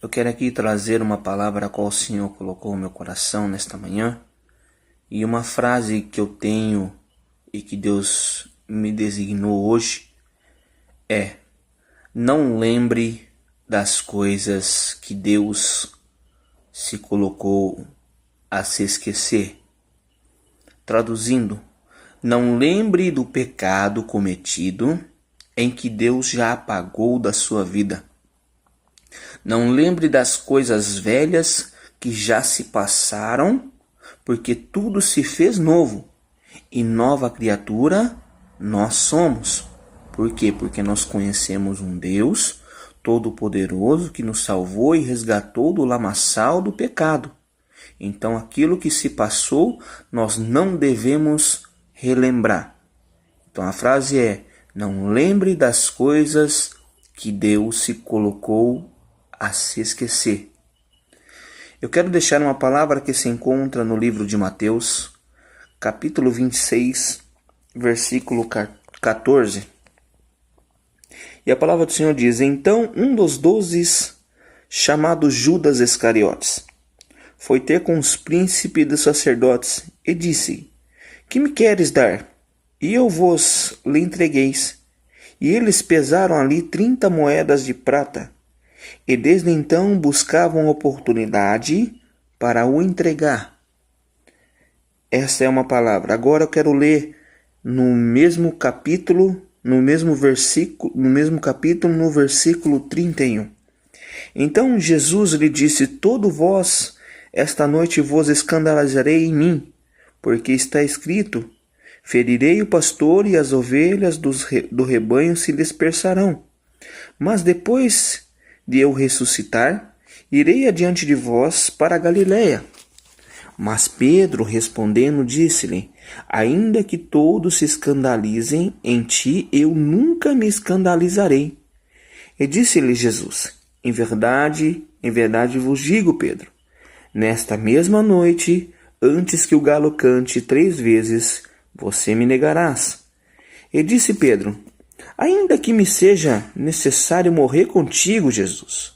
Eu quero aqui trazer uma palavra a qual o Senhor colocou no meu coração nesta manhã, e uma frase que eu tenho e que Deus me designou hoje é: não lembre das coisas que Deus se colocou a se esquecer. Traduzindo, não lembre do pecado cometido em que Deus já apagou da sua vida. Não lembre das coisas velhas que já se passaram, porque tudo se fez novo, e nova criatura nós somos. Por quê? Porque nós conhecemos um Deus Todo-Poderoso que nos salvou e resgatou do lamaçal do pecado. Então aquilo que se passou, nós não devemos relembrar. Então a frase é: não lembre das coisas que Deus se colocou a se esquecer. Eu quero deixar uma palavra que se encontra no livro de Mateus, capítulo 26, versículo 14. E a palavra do Senhor diz: então um dos 12, chamado Judas Iscariotes, foi ter com os príncipes dos sacerdotes e disse: que me queres dar? E eu vos lhe entregueis. E eles pesaram ali 30 moedas de prata, e desde então buscavam oportunidade para o entregar. Essa é uma palavra. Agora eu quero ler no mesmo capítulo, no mesmo capítulo, no versículo 31. Então Jesus lhe disse: todo vós esta noite vos escandalizarei em mim, porque está escrito: ferirei o pastor e as ovelhas do rebanho se dispersarão. Mas depois de eu ressuscitar, irei adiante de vós para a Galiléia. Mas Pedro, respondendo, disse-lhe: ainda que todos se escandalizem em ti, eu nunca me escandalizarei. E disse-lhe Jesus: em verdade vos digo, Pedro, nesta mesma noite, antes que o galo cante 3 vezes, você me negarás. E disse Pedro: ainda que me seja necessário morrer contigo, Jesus,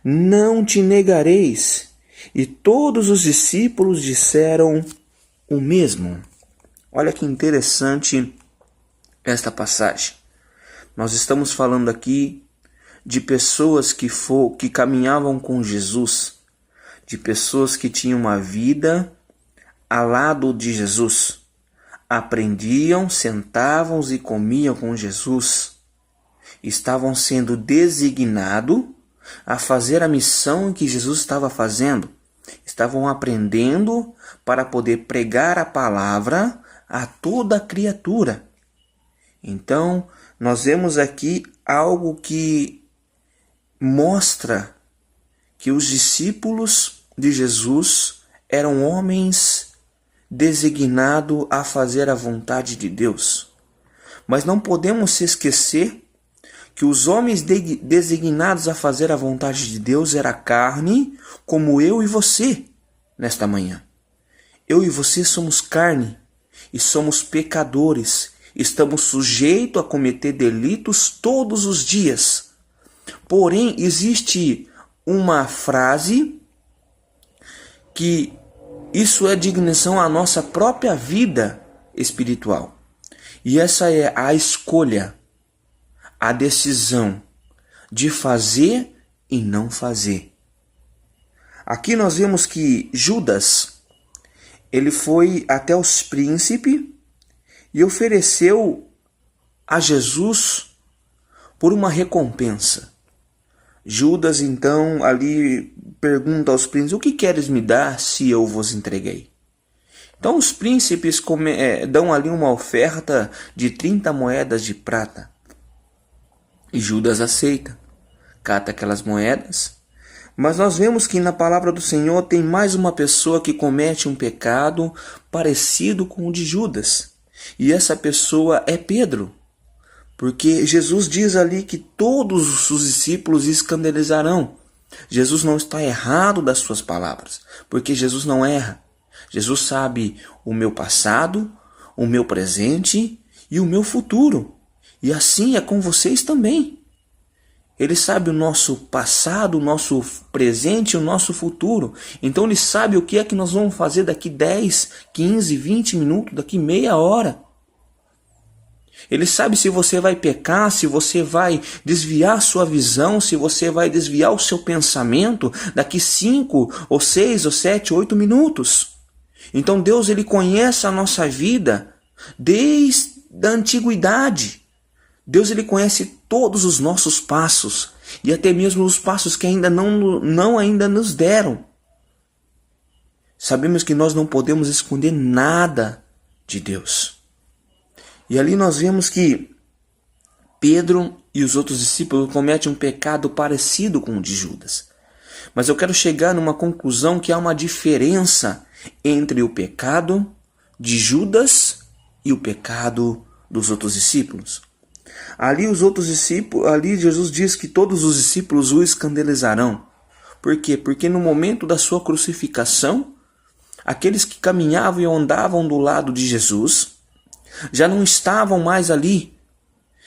não te negareis. E todos os discípulos disseram o mesmo. Olha que interessante esta passagem. Nós estamos falando aqui de pessoas que caminhavam com Jesus, de pessoas que tinham uma vida ao lado de Jesus. Aprendiam, sentavam-se e comiam com Jesus. Estavam sendo designados a fazer a missão que Jesus estava fazendo. Estavam aprendendo para poder pregar a palavra a toda criatura. Então, nós vemos aqui algo que mostra que os discípulos de Jesus eram homens designados a fazer a vontade de Deus. Mas não podemos se esquecer que os homens designados a fazer a vontade de Deus era carne, como eu e você, nesta manhã. Eu e você somos carne e somos pecadores. Estamos sujeitos a cometer delitos todos os dias. Porém, existe uma frase que isso é dignação à nossa própria vida espiritual. E essa é a escolha, a decisão de fazer e não fazer. Aqui nós vemos que Judas, ele foi até os príncipes e ofereceu a Jesus por uma recompensa. Judas então ali pergunta aos príncipes: o que queres me dar se eu vos entreguei? Então os príncipes dão ali uma oferta de 30 moedas de prata. E Judas aceita, cata aquelas moedas. Mas nós vemos que na palavra do Senhor tem mais uma pessoa que comete um pecado parecido com o de Judas. E essa pessoa é Pedro. Porque Jesus diz ali que todos os discípulos escandalizarão. Jesus não está errado das suas palavras, porque Jesus não erra. Jesus sabe o meu passado, o meu presente e o meu futuro. E assim é com vocês também. Ele sabe o nosso passado, o nosso presente e o nosso futuro. Então Ele sabe o que é que nós vamos fazer daqui 10, 15, 20 minutos, daqui meia hora. Ele sabe se você vai pecar, se você vai desviar sua visão, se você vai desviar o seu pensamento daqui 5, ou 6, ou 7, 8 minutos. Então Deus, Ele conhece a nossa vida desde a antiguidade. Deus, Ele conhece todos os nossos passos e até mesmo os passos que ainda não ainda nos deram. Sabemos que nós não podemos esconder nada de Deus. E ali nós vemos que Pedro e os outros discípulos cometem um pecado parecido com o de Judas. Mas eu quero chegar numa conclusão que há uma diferença entre o pecado de Judas e o pecado dos outros discípulos. Ali Jesus diz que todos os discípulos o escandalizarão. Por quê? Porque no momento da sua crucificação, aqueles que caminhavam e andavam do lado de Jesus já não estavam mais ali,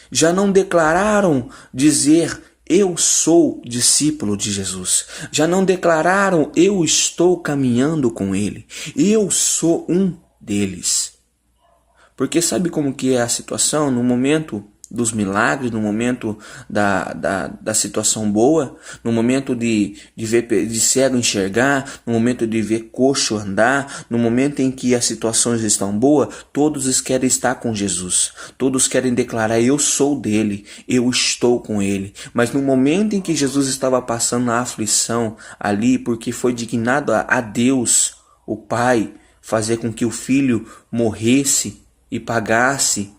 já não declararam dizer: eu sou discípulo de Jesus. Já não declararam: eu estou caminhando com Ele, eu sou um deles. Porque sabe como que é a situação no momento dos milagres, no momento da situação boa, no momento de ver de cego enxergar, no momento de ver coxo andar, no momento em que as situações estão boas, todos querem estar com Jesus, todos querem declarar: eu sou dele, eu estou com ele. Mas no momento em que Jesus estava passando a aflição ali, porque foi dignado a Deus, o Pai, fazer com que o Filho morresse e pagasse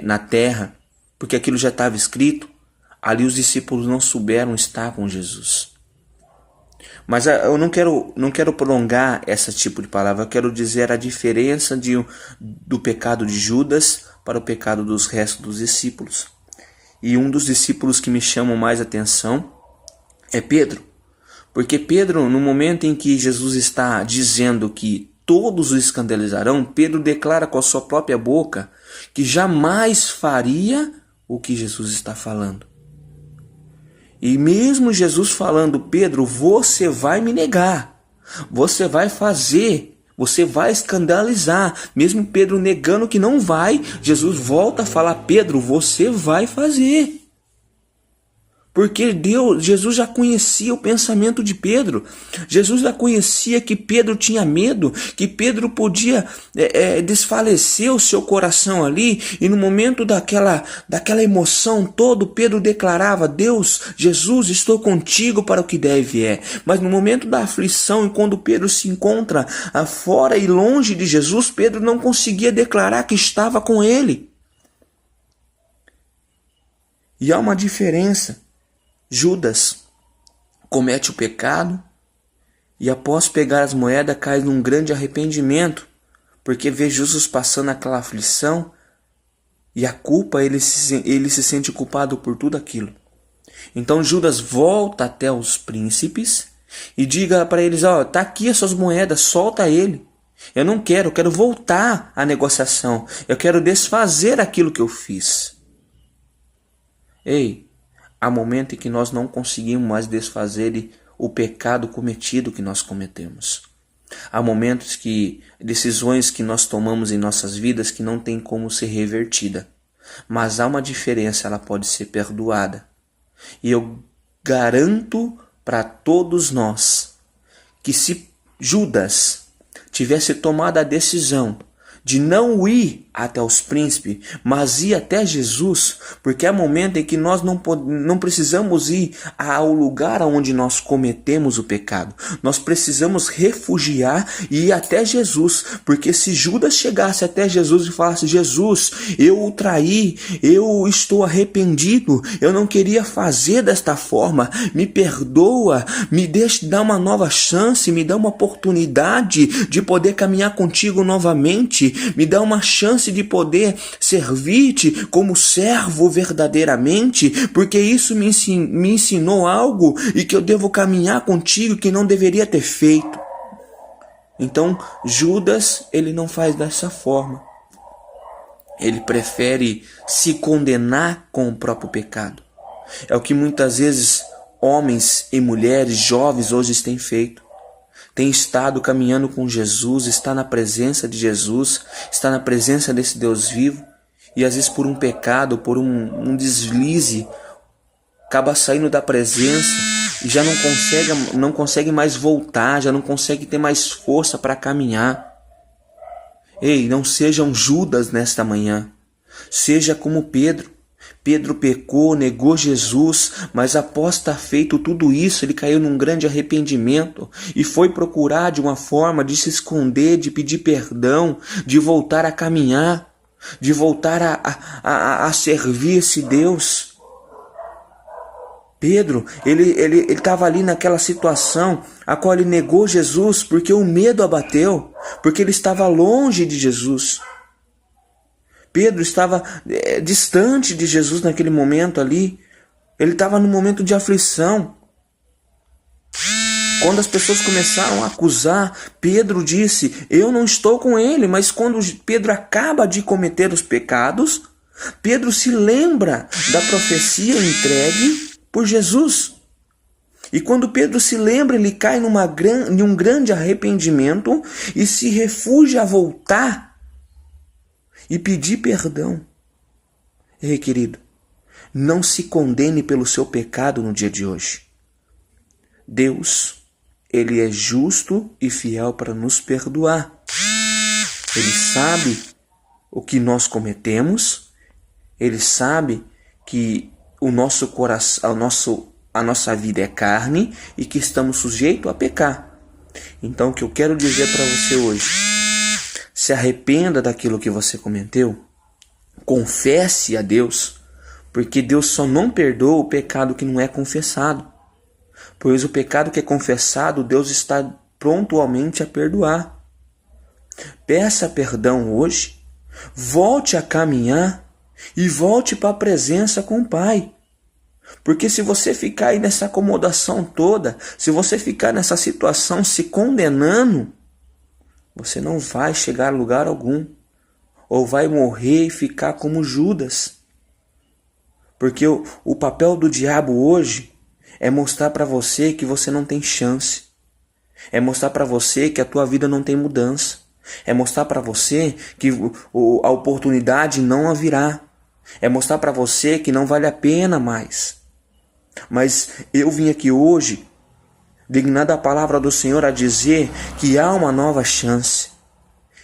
na terra, porque aquilo já estava escrito, ali os discípulos não souberam estar com Jesus. Mas eu não quero prolongar esse tipo de palavra, eu quero dizer a diferença do pecado de Judas para o pecado dos restos dos discípulos. E um dos discípulos que me chamam mais atenção é Pedro. Porque Pedro, no momento em que Jesus está dizendo que todos o escandalizarão, Pedro declara com a sua própria boca que jamais faria o que Jesus está falando. E mesmo Jesus falando: Pedro, você vai me negar, você vai fazer, você vai escandalizar. Mesmo Pedro negando que não vai, Jesus volta a falar: Pedro, você vai fazer. Porque Jesus já conhecia o pensamento de Pedro. Jesus já conhecia que Pedro tinha medo, que Pedro podia desfalecer o seu coração ali. E no momento daquela emoção toda, Pedro declarava: Deus, Jesus, estou contigo para o que deve é. Mas no momento da aflição, e quando Pedro se encontra fora e longe de Jesus, Pedro não conseguia declarar que estava com ele. E há uma diferença. Judas comete o pecado e após pegar as moedas cai num grande arrependimento, porque vê Jesus passando aquela aflição e a culpa, ele se sente culpado por tudo aquilo. Então Judas volta até os príncipes e diga para eles: tá aqui as suas moedas, solta ele. Eu não quero, eu quero voltar à negociação, eu quero desfazer aquilo que eu fiz. Ei, há momento em que nós não conseguimos mais desfazer o pecado cometido que nós cometemos. Há momentos decisões que nós tomamos em nossas vidas que não tem como ser revertida. Mas há uma diferença, ela pode ser perdoada. E eu garanto para todos nós que se Judas tivesse tomado a decisão de não ir até os príncipes, mas ir até Jesus, porque há momento em que nós não precisamos ir ao lugar onde nós cometemos o pecado. Nós precisamos refugiar e ir até Jesus, porque se Judas chegasse até Jesus e falasse: Jesus, eu o traí, eu estou arrependido, eu não queria fazer desta forma, me perdoa, me deixa dar uma nova chance, me dá uma oportunidade de poder caminhar contigo novamente, me dá uma chance de poder servir-te como servo verdadeiramente, porque isso me ensinou algo e que eu devo caminhar contigo que não deveria ter feito. Então Judas, ele não faz dessa forma. Ele prefere se condenar com o próprio pecado. É o que muitas vezes homens e mulheres jovens hoje têm feito. Tem estado caminhando com Jesus, está na presença de Jesus, está na presença desse Deus vivo, e às vezes por um pecado, por um deslize, acaba saindo da presença e já não consegue mais voltar, já não consegue ter mais força para caminhar. Ei, não sejam Judas nesta manhã. Seja como Pedro. Pedro pecou, negou Jesus, mas após estar feito tudo isso, ele caiu num grande arrependimento e foi procurar de uma forma de se esconder, de pedir perdão, de voltar a caminhar, de voltar a servir esse Deus. Pedro, ele estava ali naquela situação a qual ele negou Jesus porque o medo abateu, porque ele estava longe de Jesus. Pedro estava distante de Jesus naquele momento ali. Ele estava num momento de aflição. Quando as pessoas começaram a acusar, Pedro disse, eu não estou com ele. Mas quando Pedro acaba de cometer os pecados, Pedro se lembra da profecia entregue por Jesus. E quando Pedro se lembra, ele cai em um grande arrependimento e se refugia a voltar e pedir perdão. Ei, querido, não se condene pelo seu pecado no dia de hoje. Deus, Ele é justo e fiel para nos perdoar. Ele sabe o que nós cometemos, Ele sabe que o nosso coração, a nossa vida é carne e que estamos sujeitos a pecar. Então o que eu quero dizer para você hoje, se arrependa daquilo que você cometeu, confesse a Deus, porque Deus só não perdoa o pecado que não é confessado. Pois o pecado que é confessado, Deus está prontamente a perdoar. Peça perdão hoje, volte a caminhar e volte para a presença com o Pai. Porque se você ficar aí nessa acomodação toda, se você ficar nessa situação se condenando, você não vai chegar a lugar algum. Ou vai morrer e ficar como Judas. Porque o papel do diabo hoje é mostrar para você que você não tem chance. É mostrar para você que a tua vida não tem mudança. É mostrar para você que a oportunidade não haverá. É mostrar para você que não vale a pena mais. Mas eu vim aqui hoje, dignado a palavra do Senhor, a dizer que há uma nova chance.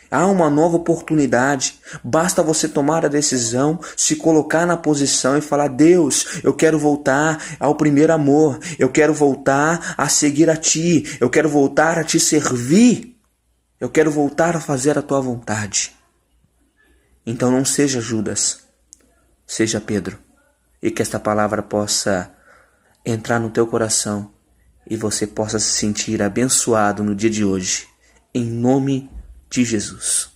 Há uma nova oportunidade. Basta você tomar a decisão, se colocar na posição e falar, Deus, eu quero voltar ao primeiro amor. Eu quero voltar a seguir a Ti. Eu quero voltar a Te servir. Eu quero voltar a fazer a Tua vontade. Então não seja Judas, seja Pedro. E que esta palavra possa entrar no teu coração e você possa se sentir abençoado no dia de hoje. Em nome de Jesus.